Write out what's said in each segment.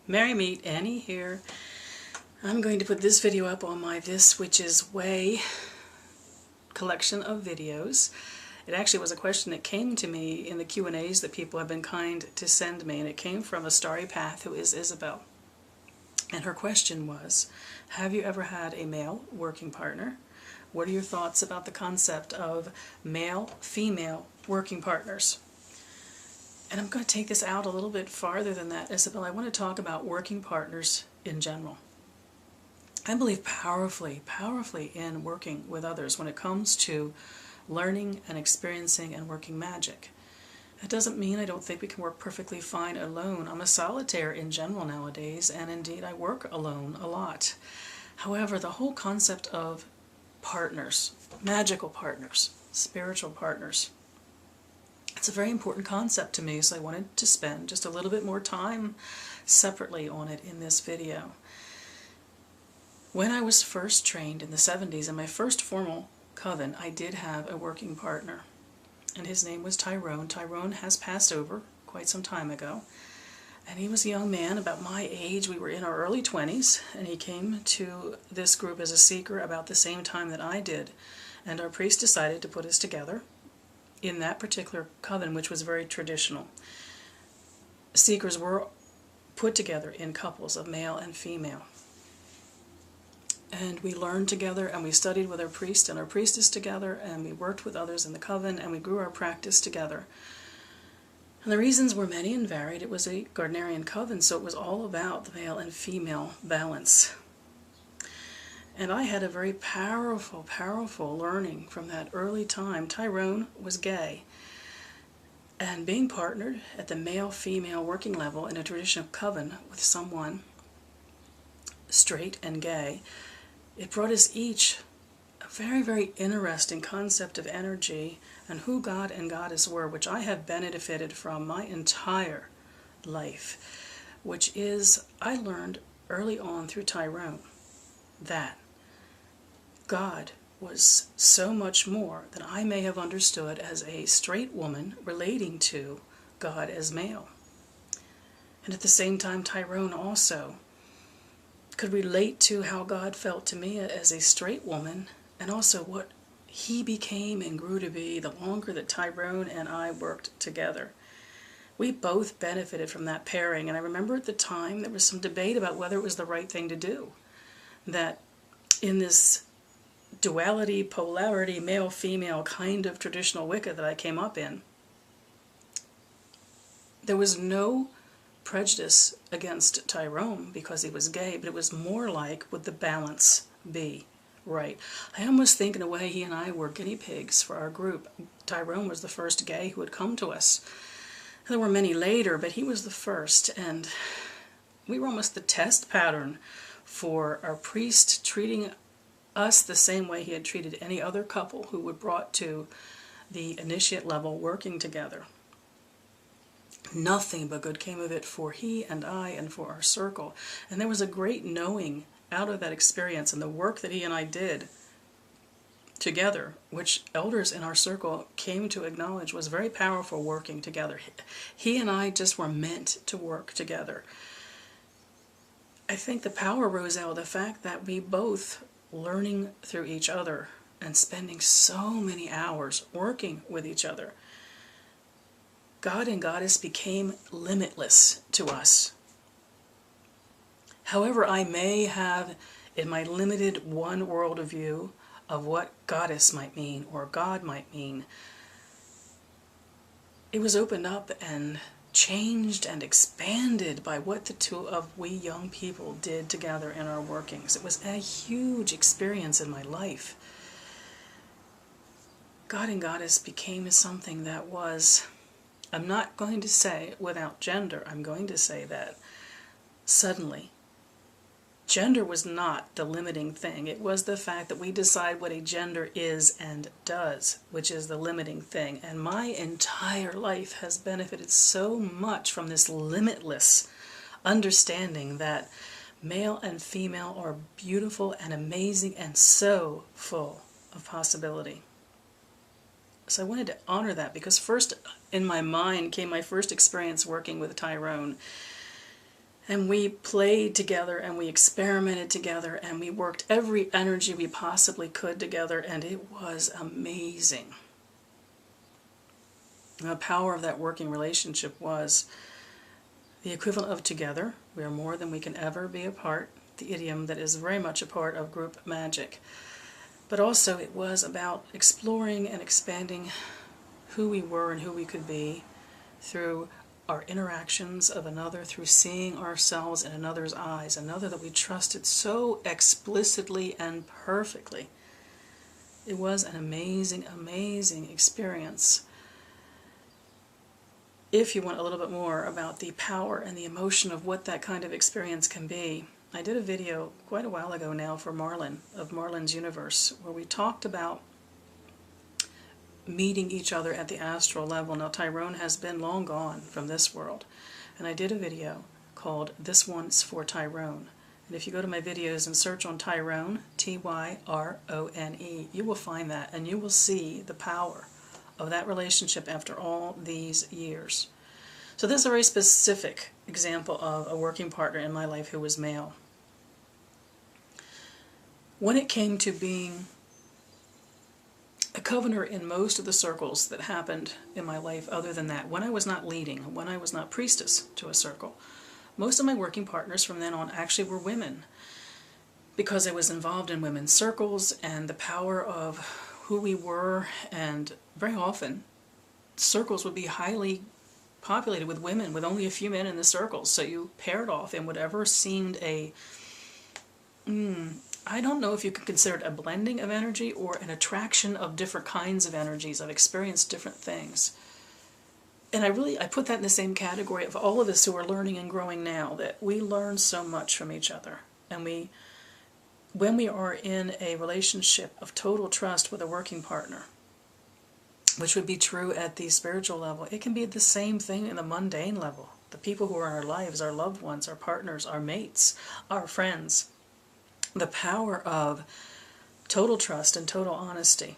Merry Meet Annie here. I'm going to put this video up on my This Witch's Way collection of videos. It actually was a question that came to me in the Q&As that people have been kind to send me, and it came from a Starry Path who is Isabel. And her question was, have you ever had a male working partner? What are your thoughts about the concept of male-female working partners? And I'm going to take this out a little bit farther than that, Isabel. I want to talk about working partners in general. I believe powerfully in working with others when it comes to learning and experiencing and working magic. That doesn't mean I don't think we can work perfectly fine alone. I'm a solitaire in general nowadays, and indeed I work alone a lot. However, the whole concept of partners, magical partners, spiritual partners, it's a very important concept to me, so I wanted to spend just a little bit more time separately on it in this video. When I was first trained in the 70s, in my first formal coven, I did have a working partner, and his name was Tyrone. Tyrone has passed over quite some time ago, and he was a young man about my age. We were in our early 20s, and he came to this group as a seeker about the same time that I did, and our priest decided to put us together in that particular coven, which was very traditional. Seekers were put together in couples of male and female. And we learned together, and we studied with our priest and our priestess together, and we worked with others in the coven, and we grew our practice together. And the reasons were many and varied. It was a Gardnerian coven, so it was all about the male and female balance. And I had a very powerful learning from that early time. Tyrone was gay, and being partnered at the male-female working level in a traditional coven with someone straight and gay, it brought us each a very interesting concept of energy and who God and Goddess were, which I have benefited from my entire life, which is, I learned early on through Tyrone that God was so much more than I may have understood as a straight woman relating to God as male. And at the same time, Tyrone also could relate to how God felt to me as a straight woman, and also what he became and grew to be the longer that Tyrone and I worked together. We both benefited from that pairing, and I remember at the time there was some debate about whether it was the right thing to do. That in this duality, polarity, male-female kind of traditional Wicca that I came up in, there was no prejudice against Tyrone because he was gay, but it was more like, would the balance be right? I almost think in a way he and I were guinea pigs for our group. Tyrone was the first gay who had come to us. There were many later, but he was the first, and we were almost the test pattern for our priest treating us the same way he had treated any other couple who were brought to the initiate level working together. Nothing but good came of it for he and I and for our circle. And there was a great knowing out of that experience and the work that he and I did together, which elders in our circle came to acknowledge was very powerful working together. He and I just were meant to work together. I think the power rose out of the fact that we both learning through each other and spending so many hours working with each other. God and Goddess became limitless to us. However, I may have, in my limited one world of view of what Goddess might mean or God might mean, it was opened up and changed and expanded by what the two of we young people did together in our workings. It was a huge experience in my life. God and Goddess became something that was, I'm not going to say without gender, I'm going to say that suddenly gender was not the limiting thing. It was the fact that we decide what a gender is and does, which is the limiting thing. And my entire life has benefited so much from this limitless understanding that male and female are beautiful and amazing and so full of possibility. So I wanted to honor that, because first in my mind came my first experience working with Tyrone. And we played together and we experimented together and we worked every energy we possibly could together, and it was amazing. The power of that working relationship was the equivalent of together. We are more than we can ever be apart, the idiom that is very much a part of group magic. But also it was about exploring and expanding who we were and who we could be through our interactions of another, through seeing ourselves in another's eyes, another that we trusted so explicitly and perfectly. It was an amazing, amazing experience. If you want a little bit more about the power and the emotion of what that kind of experience can be, I did a video quite a while ago now for Marlin, of Marlin's Universe, where we talked about meeting each other at the astral level. Now Tyrone has been long gone from this world, and I did a video called This One's for Tyrone. And if you go to my videos and search on Tyrone, Tyrone, you will find that, and you will see the power of that relationship after all these years. So this is a very specific example of a working partner in my life who was male. When it came to being a covenor in most of the circles that happened in my life, other than that, when I was not leading, when I was not priestess to a circle, most of my working partners from then on actually were women, because I was involved in women's circles and the power of who we were, and very often circles would be highly populated with women with only a few men in the circles, so you paired off in whatever seemed a I don't know if you could consider it a blending of energy or an attraction of different kinds of energies. I've experienced different things. And I put that in the same category of all of us who are learning and growing now, that we learn so much from each other. And when we are in a relationship of total trust with a working partner, which would be true at the spiritual level, it can be the same thing in the mundane level. The people who are in our lives, our loved ones, our partners, our mates, our friends. The power of total trust and total honesty,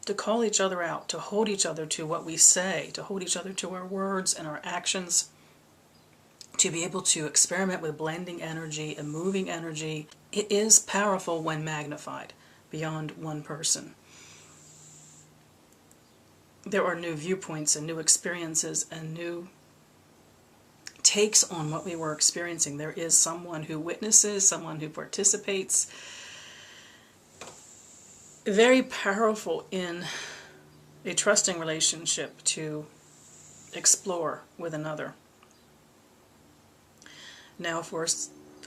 to call each other out, to hold each other to what we say, to hold each other to our words and our actions, to be able to experiment with blending energy and moving energy. It is powerful when magnified beyond one person. There are new viewpoints and new experiences and new takes on what we were experiencing. There is someone who witnesses, someone who participates. Very powerful in a trusting relationship to explore with another. Now, for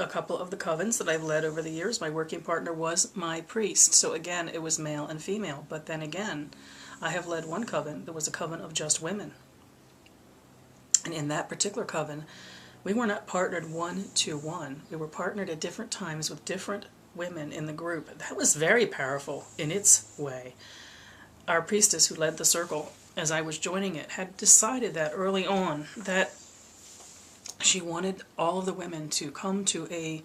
a couple of the covens that I've led over the years, my working partner was my priest. So again, it was male and female. But then again, I have led one coven that was a coven of just women. And in that particular coven, we were not partnered 1-to-1. We were partnered at different times with different women in the group. That was very powerful in its way. Our priestess who led the circle, as I was joining it, had decided that early on that she wanted all of the women to come to a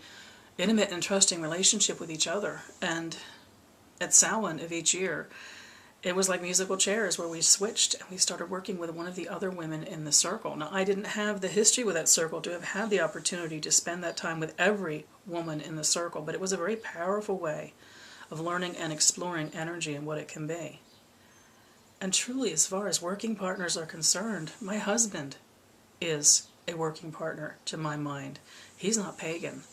intimate and trusting relationship with each other. And at Samhain of each year, it was like musical chairs where we switched and we started working with one of the other women in the circle. Now, I didn't have the history with that circle to have had the opportunity to spend that time with every woman in the circle, but it was a very powerful way of learning and exploring energy and what it can be. And truly, as far as working partners are concerned, my husband is a working partner to my mind. He's not pagan.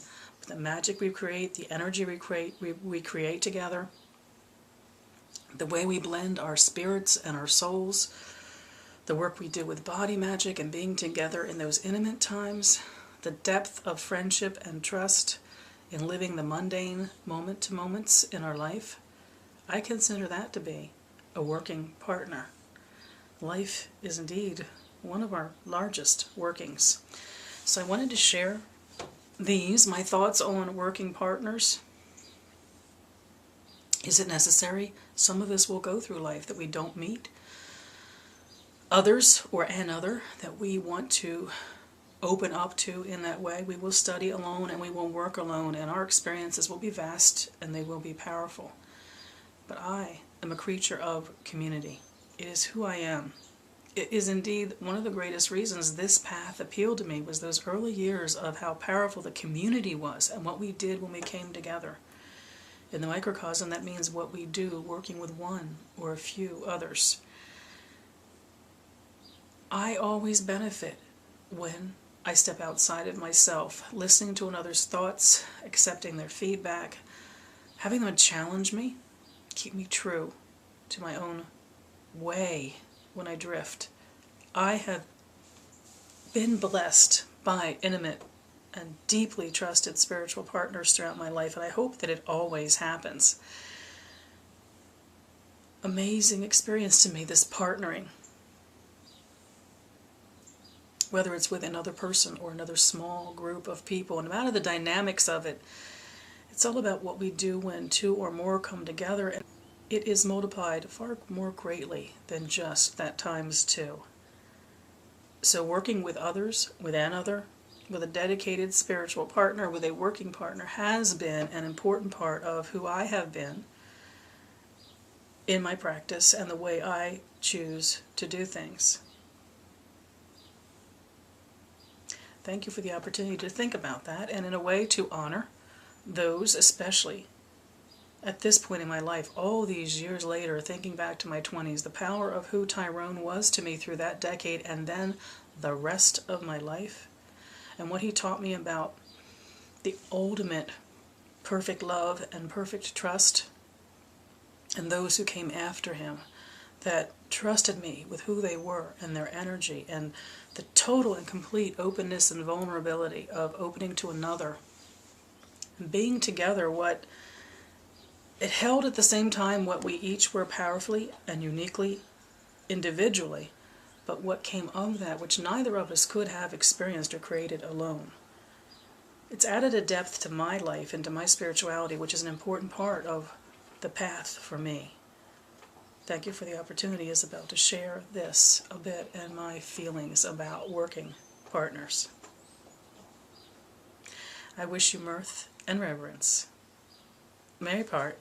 But the magic we create, the energy we create together, the way we blend our spirits and our souls, the work we do with body magic and being together in those intimate times, the depth of friendship and trust in living the mundane moment to moments in our life, I consider that to be a working partner. Life is indeed one of our largest workings. So I wanted to share my thoughts on working partners. Is it necessary? Some of us will go through life that we don't meet. Others, or another, that we want to open up to in that way. We will study alone and we will work alone, and our experiences will be vast and they will be powerful. But I am a creature of community. It is who I am. it is indeed one of the greatest reasons this path appealed to me, was those early years of how powerful the community was and what we did when we came together. In the microcosm, that means what we do working with one or a few others. I always benefit when I step outside of myself, listening to another's thoughts, accepting their feedback, having them challenge me, keep me true to my own way when I drift. I have been blessed by intimate and deeply trusted spiritual partners throughout my life, and I hope that it always happens. Amazing experience to me, this partnering. Whether it's with another person or another small group of people, and no matter the dynamics of it, it's all about what we do when two or more come together, and it is multiplied far more greatly than just that times two. So working with others, with another, with a dedicated spiritual partner, with a working partner, has been an important part of who I have been in my practice and the way I choose to do things. Thank you for the opportunity to think about that, and in a way to honor those, especially at this point in my life, all these years later, thinking back to my 20s, the power of who Tyrone was to me through that decade and then the rest of my life, and what he taught me about the ultimate perfect love and perfect trust, and those who came after him that trusted me with who they were and their energy and the total and complete openness and vulnerability of opening to another and being together. What it held at the same time what we each were powerfully and uniquely individually, but what came of that which neither of us could have experienced or created alone. It's added a depth to my life and to my spirituality, which is an important part of the path for me. Thank you for the opportunity, Isabel, to share this a bit and my feelings about working partners. I wish you mirth and reverence. Mary part.